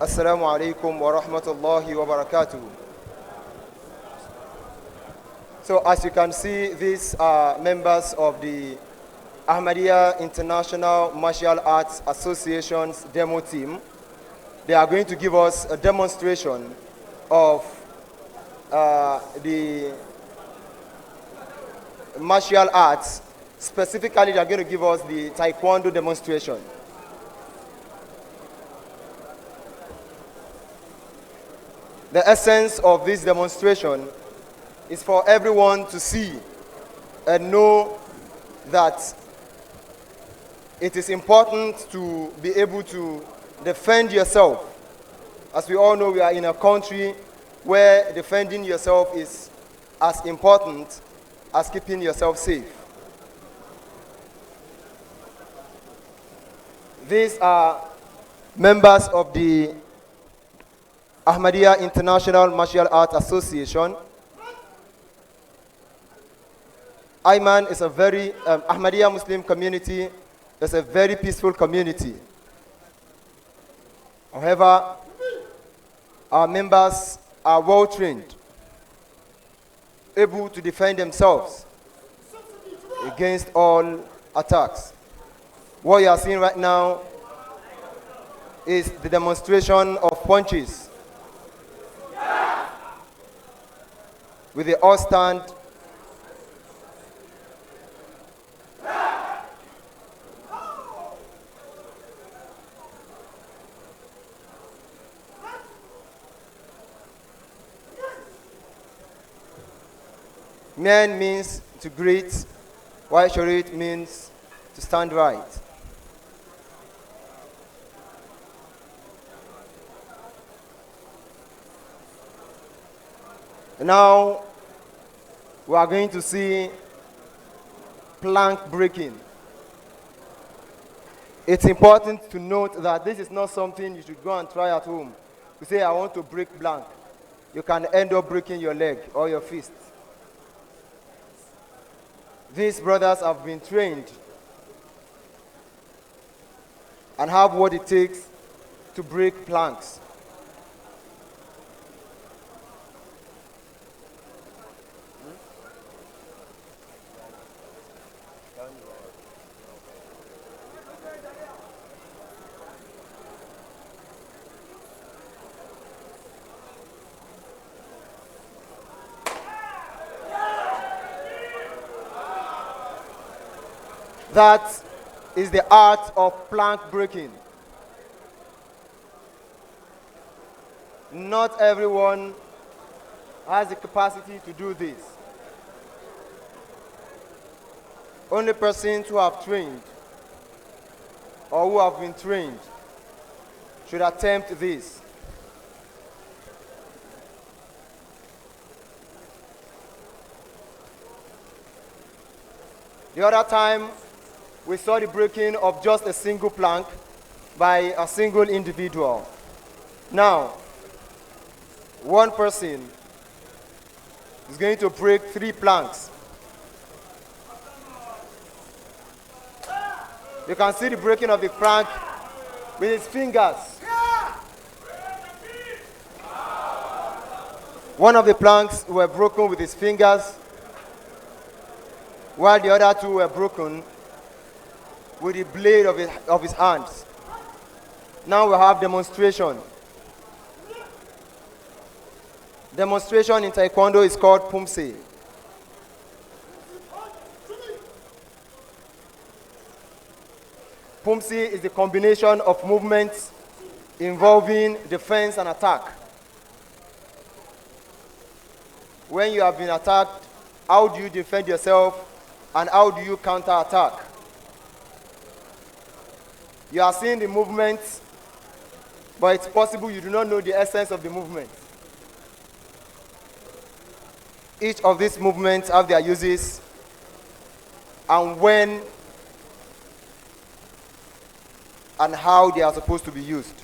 Assalamu alaikum wa rahmatullahi wa barakatuh. So as you can see, these are members of the Ahmadiyya International Martial Arts Association's demo team. They are going to give us a demonstration of the martial arts. Specifically, they are going to give us the Taekwondo demonstration. The essence of this demonstration is for everyone to see and know that it is important to be able to defend yourself. As we all know, we are in a country where defending yourself is as important as keeping yourself safe. These are members of the Ahmadiyya International Martial Arts Association. AIMAAN is a very, Ahmadiyya Muslim community is a very peaceful community. However, our members are well trained, able to defend themselves against all attacks. What you are seeing right now is the demonstration of punches with the all stand. Men means to greet, while Sharit means to stand right. Now, we are going to see plank breaking. It's important to note that this is not something you should go and try at home. You say, I want to break plank. You can end up breaking your leg or your fist. These brothers have been trained and have what it takes to break planks. That is the art of plank breaking. Not everyone has the capacity to do this. Only persons who have trained or who have been trained should attempt this. The other time, we saw the breaking of just a single plank by a single individual. Now, one person is going to break 3 planks. You can see the breaking of the plank with his fingers. One of the planks were broken with his fingers, while the other 2 were broken with the blade of his hands. Now we have demonstration. Demonstration in Taekwondo is called Pumse. Pumse is the combination of movements involving defense and attack. When you have been attacked, how do you defend yourself and how do you counter-attack? You are seeing the movement, but it's possible you do not know the essence of the movement. Each of these movements have their uses and when and how they are supposed to be used.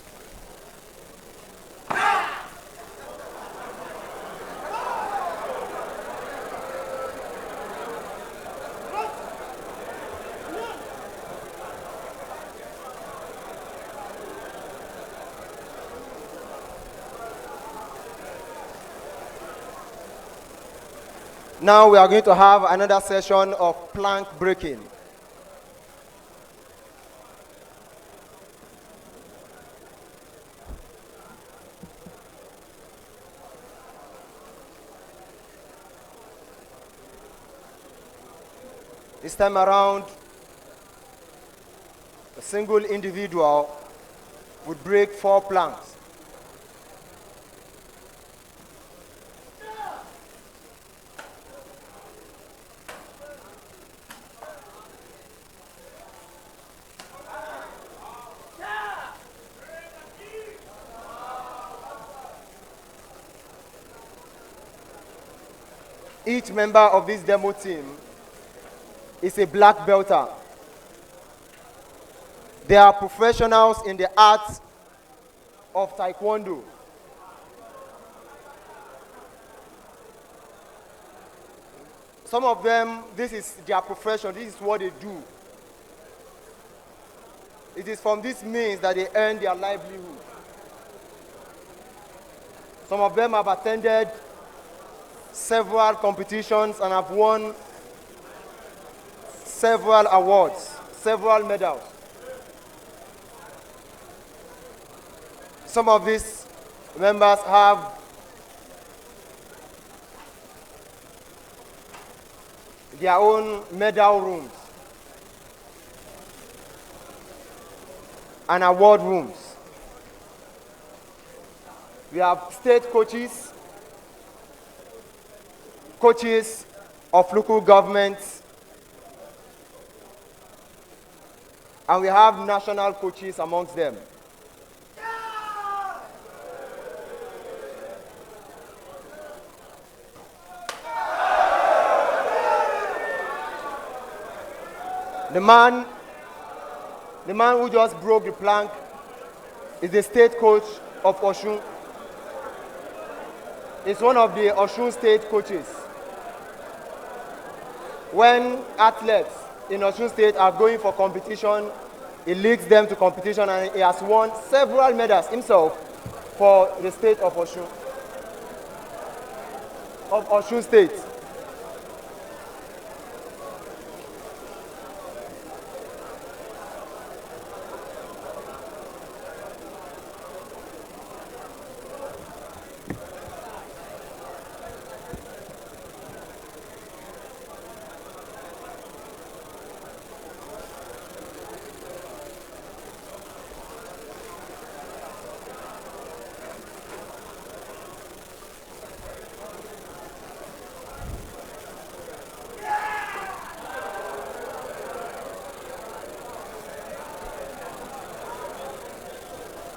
Now we are going to have another session of plank breaking. This time around, a single individual would break 4 planks. Each member of this demo team is a black belter. They are professionals in the art of Taekwondo. Some of them, this is their profession, this is what they do. It is from this means that they earn their livelihood. Some of them have attended several competitions and have won several awards, several medals. Some of these members have their own medal rooms and award rooms. We have state coaches, coaches of local governments, and we have national coaches amongst them. The man who just broke the plank is the state coach of Osun. He's one of the Osun state coaches. When athletes in Osun State are going for competition, he leads them to competition, and he has won several medals himself for the state of Osun State.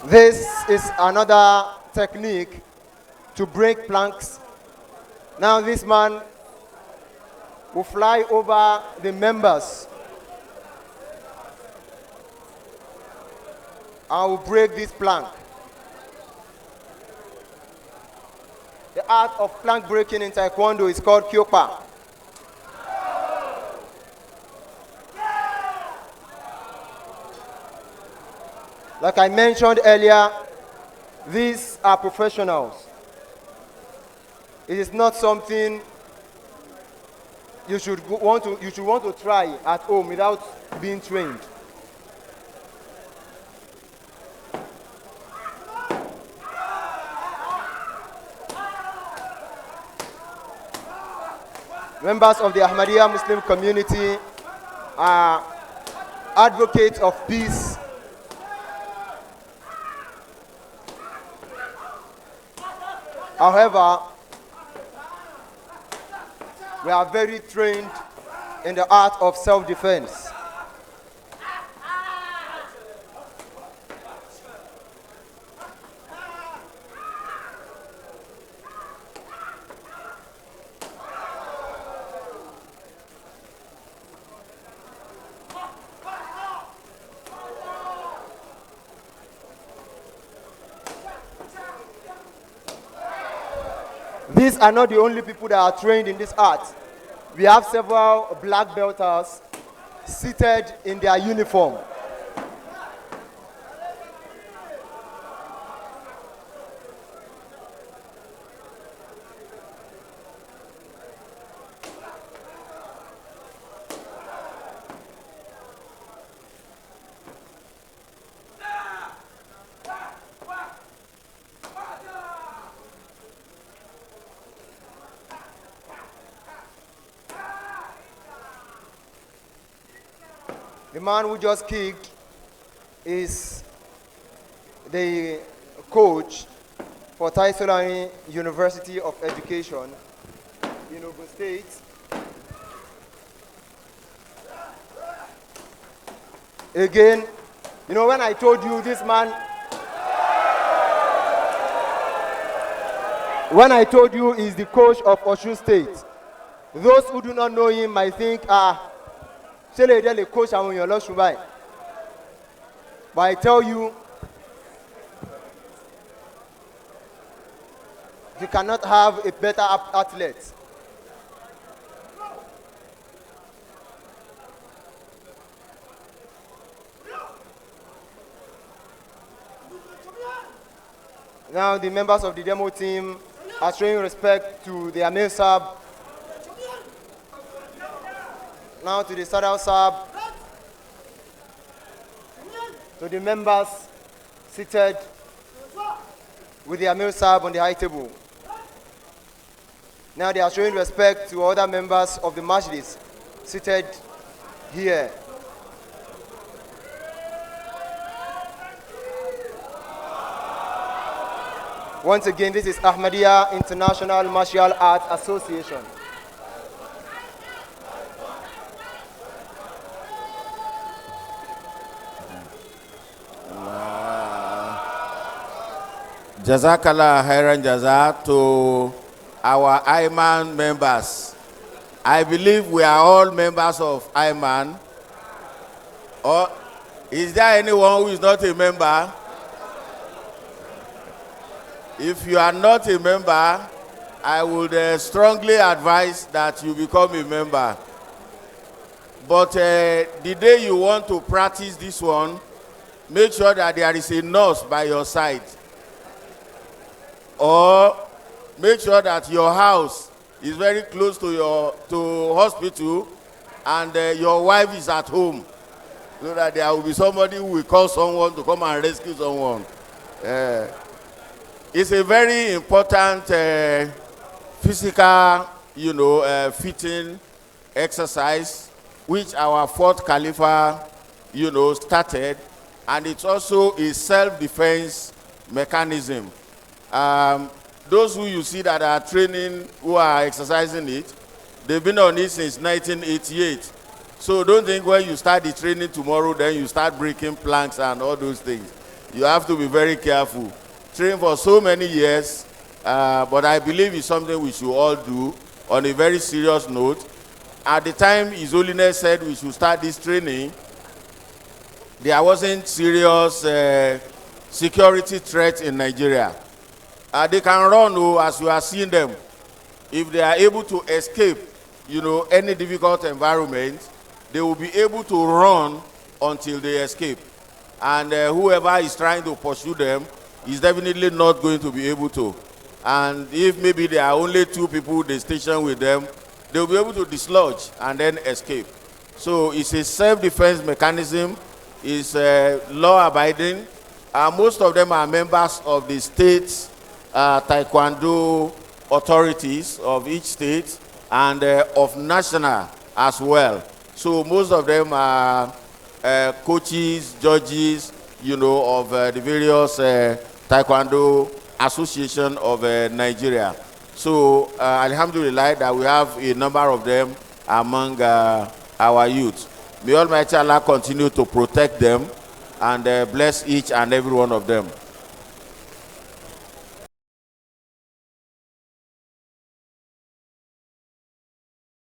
This is another technique to break planks. Now this man will fly over the members and will break this plank. The art of plank breaking in Taekwondo is called Kyopa. Like I mentioned earlier, these are professionals. It is not something you should want to try at home without being trained. Members of the Ahmadiyya Muslim community are advocates of peace. However, we are very trained in the art of self-defense. These are not the only people that are trained in this art. We have several black belters seated in their uniform. The man who just kicked is the coach for Taekwondo University of Education in Ogun State. Again, you know, when I told you this man, when I told you he's the coach of Osun State, those who do not know him might think, ṣé lè dé lè coach àwọn èèyàn lọ́sùn báyìí. But I tell you, you cannot have a better athlete. Now the members of the demo team are showing respect to the Amir Sab. Now to the Sadal Sab. To the members seated with the Amir Sab on the high table. Now they are showing respect to other members of the Majlis seated here. Once again, this is Ahmadiyya International Martial Arts Association. Jazakallah khairan jaza to our AIMAAN members. I believe we are all members of AIMAAN. Or is there anyone who is not a member? If you are not a member, I would strongly advise that you become a member. But the day you want to practice this one, make sure that there is a nurse by your side. Or make sure that your house is very close to hospital and your wife is at home, so that there will be somebody who will call someone to come and rescue someone. It's a very important physical, fitting exercise, which our fourth Khalifa, started, and it's also a self-defense mechanism. Those who you see that are training, who are exercising it, they've been on it since 1988. So don't think when you start the training tomorrow, then you start breaking planks and all those things. You have to be very careful. Train for so many years, but I believe it's something we should all do on a very serious note. At the time His Holiness said we should start this training, there wasn't serious security threat in Nigeria. They can run, as you are seeing them. If they are able to escape, any difficult environment, they will be able to run until they escape. And whoever is trying to pursue them is definitely not going to be able to. And if maybe there are only two people they station with them, they will be able to dislodge and then escape. So it's a self-defense mechanism. It's law-abiding. Most of them are members of the state Taekwondo authorities of each state and of national as well. So most of them are coaches, judges, of the various Taekwondo Association of Nigeria. So alhamdulillah that we have a number of them among our youth. May Almighty Allah continue to protect them and bless each and every one of them.